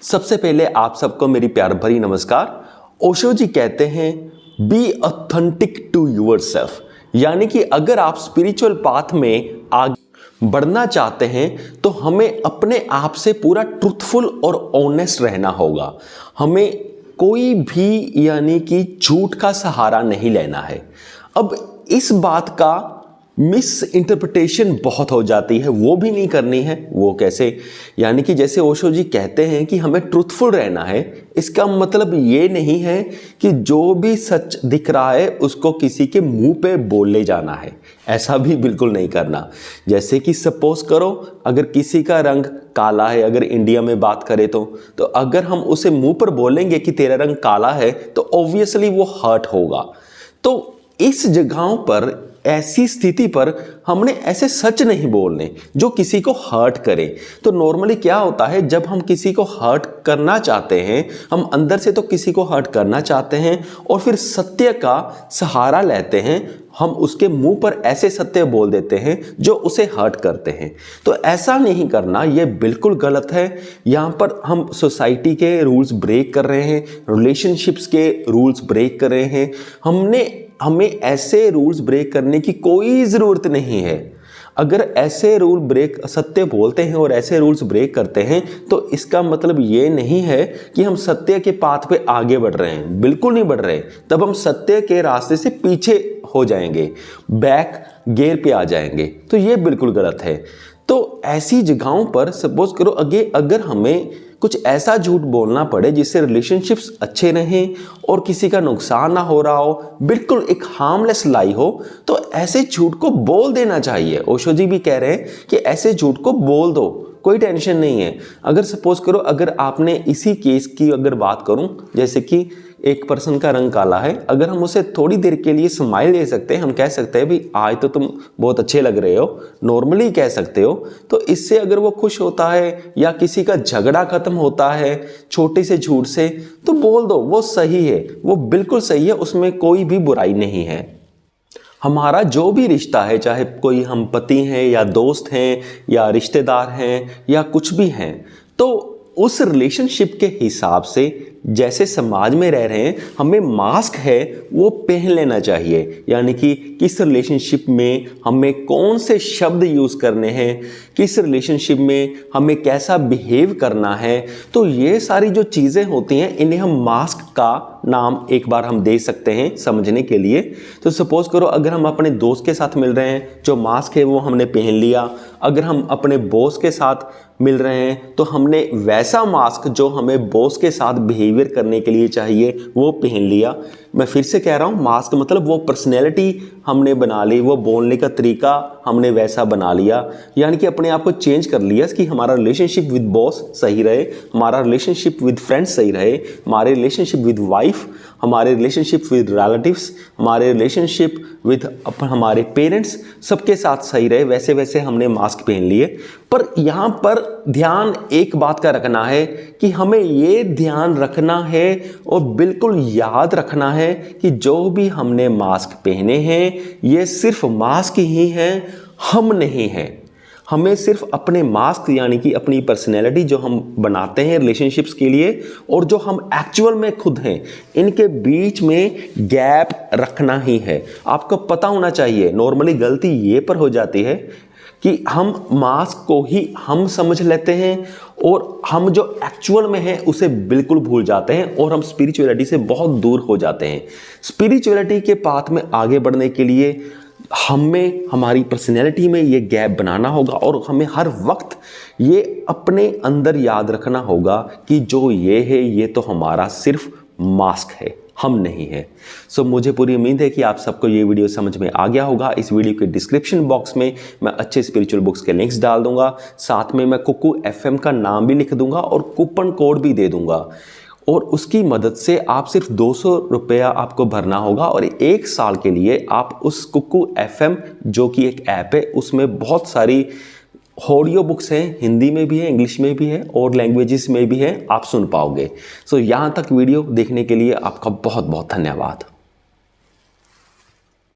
सबसे पहले आप सबको मेरी प्यार भरी नमस्कार। ओशो जी कहते हैं बी ऑथेंटिक टू योरसेल्फ, यानी कि अगर आप स्पिरिचुअल पाथ में आगे बढ़ना चाहते हैं तो हमें अपने आप से पूरा ट्रूथफुल और ऑनेस्ट रहना होगा। हमें कोई भी यानी कि झूठ का सहारा नहीं लेना है। अब इस बात का मिस इंटरप्रिटेशन बहुत हो जाती है, वो भी नहीं करनी है। वो कैसे? यानी कि जैसे ओशो जी कहते हैं कि हमें ट्रूथफुल रहना है, इसका मतलब ये नहीं है कि जो भी सच दिख रहा है उसको किसी के मुंह पे बोले जाना है। ऐसा भी बिल्कुल नहीं करना। जैसे कि सपोज करो, अगर किसी का रंग काला है, अगर इंडिया में बात करें तो अगर हम उसे मुंह पर बोलेंगे कि तेरा रंग काला है तो ऑब्वियसली वो हर्ट होगा। तो इस जगहों पर, ऐसी स्थिति पर हमने ऐसे सच नहीं बोलने जो किसी को हर्ट करे। तो नॉर्मली क्या होता है, जब हम किसी को हर्ट करना चाहते हैं, हम अंदर से तो किसी को हर्ट करना चाहते हैं और फिर सत्य का सहारा लेते हैं। हम उसके मुंह पर ऐसे सत्य बोल देते हैं जो उसे हर्ट करते हैं। तो ऐसा नहीं करना, ये बिल्कुल गलत है। यहाँ पर हम सोसाइटी के रूल्स ब्रेक कर रहे हैं, रिलेशनशिप्स के रूल्स ब्रेक कर रहे हैं। हमें ऐसे रूल्स ब्रेक करने की कोई ज़रूरत नहीं है। अगर ऐसे रूल ब्रेक सत्य बोलते हैं और ऐसे रूल्स ब्रेक करते हैं तो इसका मतलब ये नहीं है कि हम सत्य के पाथ पे आगे बढ़ रहे हैं। बिल्कुल नहीं बढ़ रहे। तब हम सत्य के रास्ते से पीछे हो जाएंगे, बैक गियर पे आ जाएंगे। तो ये बिल्कुल गलत है। तो ऐसी जगहों पर सपोज करो अगर हमें कुछ ऐसा झूठ बोलना पड़े जिससे रिलेशनशिप्स अच्छे रहें और किसी का नुकसान ना हो रहा हो, बिल्कुल एक हार्मलेस लाई हो, तो ऐसे झूठ को बोल देना चाहिए। ओशो जी भी कह रहे हैं कि ऐसे झूठ को बोल दो, कोई टेंशन नहीं है। अगर सपोज करो, अगर आपने इसी केस की अगर बात करूं, जैसे कि एक पर्सन का रंग काला है, अगर हम उसे थोड़ी देर के लिए स्माइल दे सकते हैं, हम कह सकते हैं भाई आज तो तुम बहुत अच्छे लग रहे हो, नॉर्मली कह सकते हो, तो इससे अगर वो खुश होता है या किसी का झगड़ा खत्म होता है छोटे से झूठ से, तो बोल दो, वो सही है, वो बिल्कुल सही है, उसमें कोई भी बुराई नहीं है। हमारा जो भी रिश्ता है, चाहे कोई हम पति हैं या दोस्त हैं या रिश्तेदार हैं या कुछ भी हैं, तो उस रिलेशनशिप के हिसाब से जैसे समाज में रह रहे हैं, हमें मास्क है वो पहन लेना चाहिए। यानी कि किस रिलेशनशिप में हमें कौन से शब्द यूज़ करने हैं, किस रिलेशनशिप में हमें कैसा बिहेव करना है, तो ये सारी जो चीज़ें होती हैं इन्हें हम मास्क का नाम एक बार हम दे सकते हैं समझने के लिए। तो सपोज करो, अगर हम अपने दोस्त के साथ मिल रहे हैं, जो मास्क है वो हमने पहन लिया। अगर हम अपने बॉस के साथ मिल रहे हैं तो हमने वैसा मास्क जो हमें बॉस के साथ बिहेवियर करने के लिए चाहिए वो पहन लिया। मैं फिर से कह रहा हूँ, मास्क मतलब वो पर्सनैलिटी हमने बना ली, वो बोलने का तरीका हमने वैसा बना लिया, यानी कि अपने आप को चेंज कर लिया कि हमारा रिलेशनशिप विद बॉस सही रहे, हमारा रिलेशनशिप विद फ्रेंड्स सही रहे, हमारे रिलेशनशिप विद वाइफ, हमारे रिलेशनशिप विद रिलेटिव्स, हमारे रिलेशनशिप विद हमारे पेरेंट्स, सबके साथ सही रहे। वैसे वैसे हमने मास्क पहन लिए। पर यहाँ पर ध्यान एक बात का रखना है कि हमें ये ध्यान रखना है और बिल्कुल याद रखना है कि जो भी हमने मास्क पहने हैं ये सिर्फ मास्क ही हैं, हम नहीं हैं। हमें सिर्फ अपने मास्क यानी कि अपनी पर्सनैलिटी जो हम बनाते हैं रिलेशनशिप्स के लिए और जो हम एक्चुअल में खुद हैं, इनके बीच में गैप रखना ही है। आपको पता होना चाहिए। नॉर्मली गलती ये पर हो जाती है कि हम मास्क को ही हम समझ लेते हैं और हम जो एक्चुअल में हैं उसे बिल्कुल भूल जाते हैं और हम स्पिरिचुअलिटी से बहुत दूर हो जाते हैं। स्पिरिचुअलिटी के पाथ में आगे बढ़ने के लिए हमें हमारी पर्सनैलिटी में ये गैप बनाना होगा और हमें हर वक्त ये अपने अंदर याद रखना होगा कि जो ये है ये तो हमारा सिर्फ मास्क है, हम नहीं है। सो मुझे पूरी उम्मीद है कि आप सबको ये वीडियो समझ में आ गया होगा। इस वीडियो के डिस्क्रिप्शन बॉक्स में मैं अच्छे स्पिरिचुअल बुक्स के लिंक्स डाल दूंगा, साथ में मैं कुकू FM का नाम भी लिख दूंगा और कूपन कोड भी दे दूंगा और उसकी मदद से आप सिर्फ 200 रुपया आपको भरना होगा और 1 साल के लिए आप उस कुकू FM जो कि एक ऐप है, उसमें बहुत सारी ऑडियो बुक्स हैं, हिंदी में भी है, इंग्लिश में भी है और लैंग्वेजेस में भी है, आप सुन पाओगे। सो यहाँ तक वीडियो देखने के लिए आपका बहुत बहुत धन्यवाद।